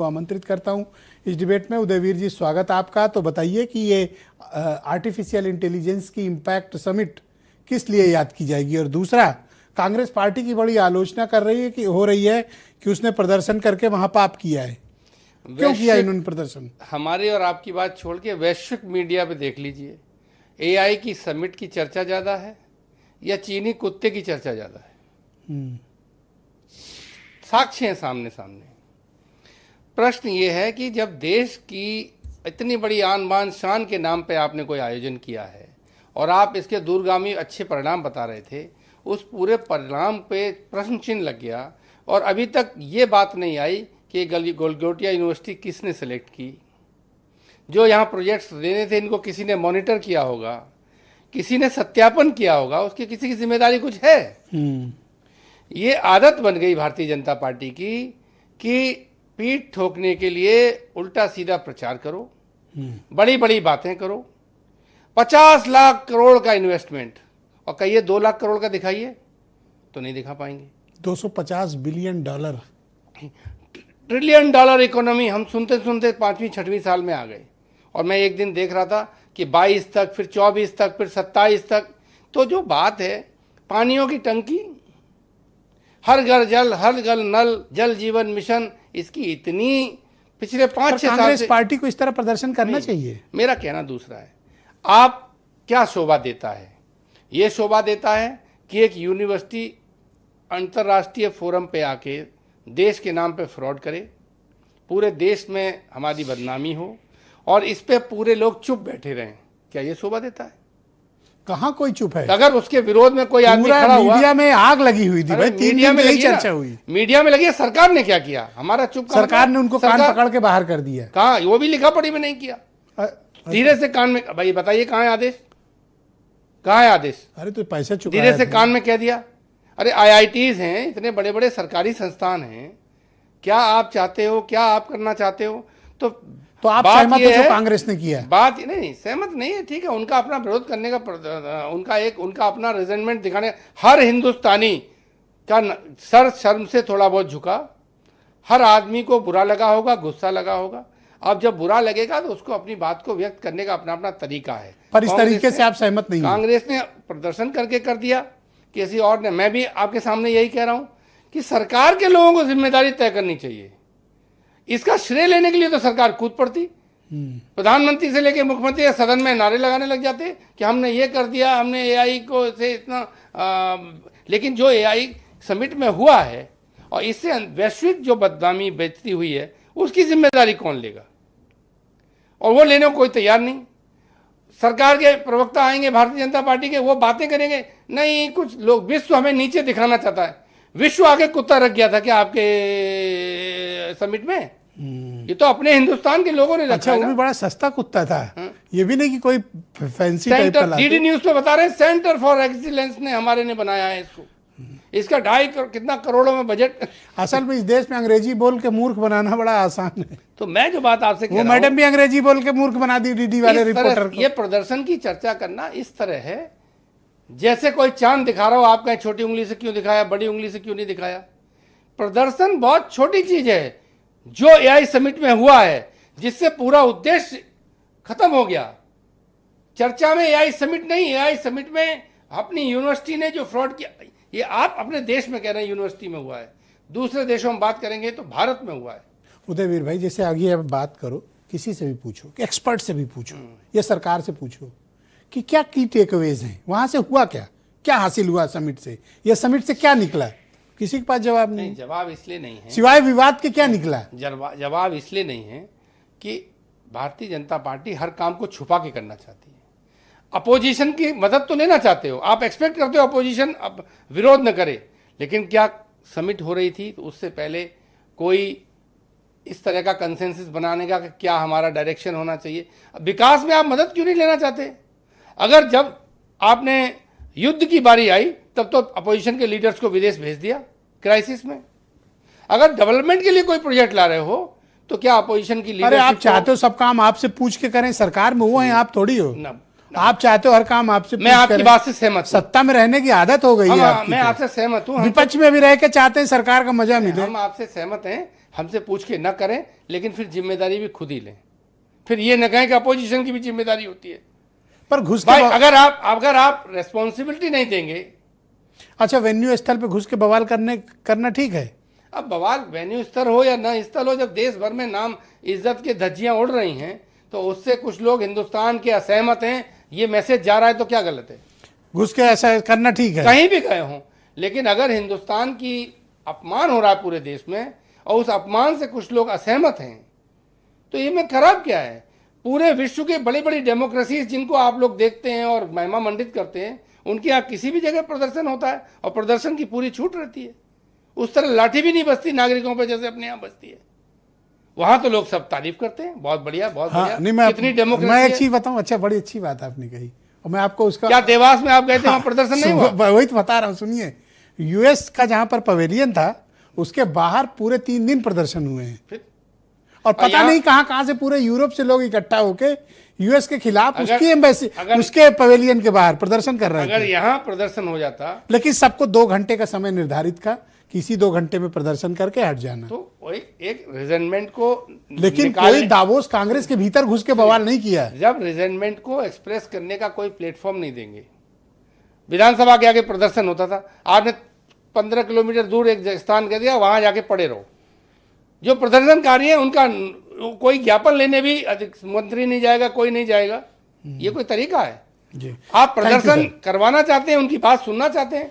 आमंत्रित करता हूं इस डिबेट में। उदयवीर जी, स्वागत आपका। तो बताइए कि ये आर्टिफिशियल इंटेलिजेंस की इम्पैक्ट समिट किस लिए याद की जाएगी, और दूसरा, कांग्रेस पार्टी की बड़ी आलोचना कर रही है कि उसने प्रदर्शन करके वहां पाप किया है। क्यों किया इन्होंने प्रदर्शन? हमारी और आपकी बात छोड़ के वैश्विक मीडिया पे देख लीजिए, एआई की समिट की चर्चा ज्यादा है या चीनी कुत्ते की चर्चा ज्यादा है? साक्ष्य हैं सामने सामने। प्रश्न ये है कि जब देश की इतनी बड़ी आन बान शान के नाम पे आपने कोई आयोजन किया है और आप इसके दूरगामी अच्छे परिणाम बता रहे थे, उस पूरे परिणाम पे प्रश्न चिन्ह लग गया और अभी तक ये बात नहीं आई कि गलगोटिया यूनिवर्सिटी किसने सेलेक्ट की। जो यहाँ प्रोजेक्ट्स देने थे, इनको किसी ने मॉनिटर किया होगा, किसी ने सत्यापन किया होगा, उसकी किसी की जिम्मेदारी कुछ है? ये आदत बन गई भारतीय जनता पार्टी की कि पीठ ठोकने के लिए उल्टा सीधा प्रचार करो, बड़ी बड़ी बातें करो। 50 लाख करोड़ का इन्वेस्टमेंट, और कहिए 2 लाख करोड़ का दिखाइए तो नहीं दिखा पाएंगे। 250 billion dollar, trillion dollar economy हम सुनते सुनते 5वीं 6वीं साल में आ गए। और मैं एक दिन देख रहा था कि 22 तक, फिर 24 तक, फिर 27 तक। तो जो बात है, पानियों की टंकी, हर घर जल, हर घर नल, जल जीवन मिशन, इसकी इतनी पिछले 5-6 साल से कांग्रेस पार्टी को इस तरह प्रदर्शन करना चाहिए। मेरा कहना दूसरा है। आप क्या शोभा देता है? ये शोभा देता है कि एक यूनिवर्सिटी अंतर्राष्ट्रीय फोरम पे आके देश के नाम पे फ्रॉड करे, पूरे देश में हमारी बदनामी हो और इस पे पूरे लोग चुप बैठे रहें। क्या ये शोभा देता है? कहाँ कोई चुप है? अगर उसके विरोध में कोई आदमी खड़ा हुआ, मीडिया में आग लगी हुई थी भाई, 3 दिन में यही चर्चा हुई। मीडिया में लगी है। सरकार ने क्या किया? हमारा चुप, सरकार ने उनको कान पकड़ के बाहर कर दिया। कहा? वो भी लिखा पढ़ी में नहीं किया, धीरे से कान में। भाई बताइए कहाँ है आदेश? कहाँ है आदेश? अरे तो पैसे चुकाया, धीरे से कान में कह दिया। अरे आईआईटीज हैं, इतने बड़े बड़े सरकारी संस्थान हैं, क्या आप चाहते हो, क्या आप करना चाहते हो? तो आप सहमत हो जो कांग्रेस ने किया? बात नहीं, सहमत नहीं है, ठीक है, उनका अपना विरोध करने का, उनका अपना रिजेंटमेंट दिखाने। हर हिंदुस्तानी का सर शर्म से थोड़ा बहुत झुका, हर आदमी को बुरा लगा होगा, गुस्सा लगा होगा। अब जब बुरा लगेगा तो उसको अपनी बात को व्यक्त करने का अपना अपना तरीका है। पर इस तरीके से आप सहमत नहीं? कांग्रेस ने प्रदर्शन करके कर दिया, किसी और ने। मैं भी आपके सामने यही कह रहा हूं कि सरकार के लोगों को जिम्मेदारी तय करनी चाहिए। इसका श्रेय लेने के लिए तो सरकार कूद पड़ती, प्रधानमंत्री से लेकर मुख्यमंत्री सदन में नारे लगाने लग जाते कि हमने ये कर दिया, हमने एआई को से इतना। लेकिन जो एआई समिट में हुआ है और इससे वैश्विक जो बदनामी बेइज्जती हुई है, उसकी जिम्मेदारी कौन लेगा? और वो लेने को कोई तैयार नहीं। सरकार के प्रवक्ता आएंगे भारतीय जनता पार्टी के, वो बातें करेंगे, नहीं कुछ लोग, विश्व हमें नीचे दिखाना चाहता है। विश्व आगे कुत्ता रख गया था क्या आपके समिट में? ये तो अपने हिंदुस्तान के लोगों ने रखा। अच्छा, वो भी बड़ा सस्ता कुत्ता था। ये भी नहीं कि कोई फैंसी टाइप का। डीडी न्यूज पे बता रहे हैं, सेंटर फॉर एक्सीलेंस ने हमारे ने बनाया है इसको। इसका 2.5 कितना करोड़ों में बजट। असल में इस देश में अंग्रेजी बोल के मूर्ख बनाना बड़ा आसान है। तो मैं जो बात आपसे कह रहा हूं, मैडम भी अंग्रेजी बोल के मूर्ख बना दी डीडी वाले रिपोर्टर को। ये प्रदर्शन की चर्चा करना इस तरह है जैसे कोई चांद दिखा रहा हो, आप कहें छोटी उंगली से क्यों दिखाया, बड़ी उंगली से क्यों नहीं दिखाया? प्रदर्शन बहुत छोटी चीज है। जो एआई समिट में हुआ है, जिससे पूरा उद्देश्य खत्म हो गया। चर्चा में एआई समिट नहीं, एआई समिट में अपनी यूनिवर्सिटी ने जो फ्रॉड किया, ये आप अपने देश में कह रहे हैं यूनिवर्सिटी में हुआ है, दूसरे देशों में बात करेंगे तो भारत में हुआ है। उदयवीर भाई, जैसे आगे अब बात करो, किसी से भी पूछो, एक्सपर्ट से भी पूछो या सरकार से पूछो कि क्या की टेकअवेज हैं, वहां से हुआ क्या हासिल हुआ समिट से, या समिट से क्या निकला? किसी के पास जवाब नहीं। जवाब इसलिए नहीं है, सिवाय विवाद के क्या निकला? जवाब इसलिए नहीं है कि भारतीय जनता पार्टी हर काम को छुपा के करना चाहती है। अपोजिशन की मदद तो लेना चाहते हो, आप एक्सपेक्ट करते हो अपोजिशन अब विरोध न करे, लेकिन क्या समिट हो रही थी तो उससे पहले कोई इस तरह का कंसेंसस बनाने का कि क्या हमारा डायरेक्शन होना चाहिए? विकास में आप मदद क्यों नहीं लेना चाहते? अगर जब आपने युद्ध की बारी आई तब तो अपोजिशन के लीडर्स को विदेश भेज दिया क्राइसिस में। अगर डेवलपमेंट के लिए कोई प्रोजेक्ट ला रहे हो तो क्या अपोजिशन की लीडरशिप? अरे आप चाहते हो सब काम आपसे पूछ के करें, सरकार में वो हैं, आप थोड़ी हो। आप चाहते हो हर काम आपसे। मैं आपकी बात से सहमत हूं। सत्ता में रहने की आदत हो गई है आपकी। मैं आपसे सहमत हूं। विपक्ष में भी रह के चाहते हैं सरकार का मजा मिले। हम आपसे सहमत हैं, हमसे पूछ के न करें, लेकिन फिर जिम्मेदारी भी खुद ही लें। फिर ये न कहें कि अपोजिशन की भी जिम्मेदारी होती है। पर घुस भाई के अगर आप रेस्पॉन्सिबिलिटी नहीं देंगे। अच्छा, वेन्यू स्थल पे घुस के बवाल करना ठीक है? अब बवाल वेन्यू स्तर हो या न स्थल हो, जब देश भर में नाम इज्जत के धज्जियां उड़ रही हैं तो उससे कुछ लोग हिंदुस्तान के असहमत हैं, ये मैसेज जा रहा है, तो क्या गलत है? घुस के ऐसा करना ठीक है? कहीं भी गए हों, लेकिन अगर हिंदुस्तान की अपमान हो रहा है पूरे देश में और उस अपमान से कुछ लोग असहमत हैं, तो ये में खराब क्या है? पूरे विश्व के बड़ी बड़ी डेमोक्रेसीज जिनको आप लोग देखते हैं और महिमा मंडित करते हैं, उनके यहाँ किसी भी जगह प्रदर्शन होता है और प्रदर्शन की पूरी छूट रहती है। उस तरह लाठी भी नहीं बचती नागरिकों पर जैसे अपने यहाँ बचती है। वहां तो लोग सब तारीफ करते हैं, बहुत बढ़िया, बहुत हाँ, बढ़िया, नहीं, कितनी डेमोक्रेसी मैं एक है। चीज बताऊं, अच्छा बड़ी अच्छी बात आपने कही, और मैं आपको उसका क्या देवास में आप गए थे, वहां प्रदर्शन नहीं हुआ? वही तो बता रहा हूँ, सुनिए। यूएस का जहां पर पवेलियन था उसके बाहर पूरे 3 दिन प्रदर्शन हुए हैं, फिर और पता नहीं कहां से पूरे यूरोप से लोग इकट्ठा होके यूएस के खिलाफ उसकी एम्बेसी, उसके पवेलियन के बाहर प्रदर्शन कर रहे अगर थे। यहाँ प्रदर्शन हो जाता लेकिन सबको 2 घंटे का समय निर्धारित था, किसी 2 घंटे में प्रदर्शन करके हट जाना। तो वही एक रिजेंटमेंट को लेकिन कोई दावोस कांग्रेस के भीतर घुस के बवाल नहीं किया है। जब रिजेंटमेंट को एक्सप्रेस करने का कोई प्लेटफॉर्म नहीं देंगे, विधानसभा के आगे प्रदर्शन होता था, आपने 15 किलोमीटर दूर एक स्थान कह दिया, वहां जाके पड़े रहो। जो प्रदर्शनकारी है उनका कोई ज्ञापन लेने भी मंत्री नहीं जाएगा, कोई नहीं जाएगा। ये कोई तरीका है? जी, आप प्रदर्शन करवाना चाहते हैं, उनकी बात सुनना चाहते हैं,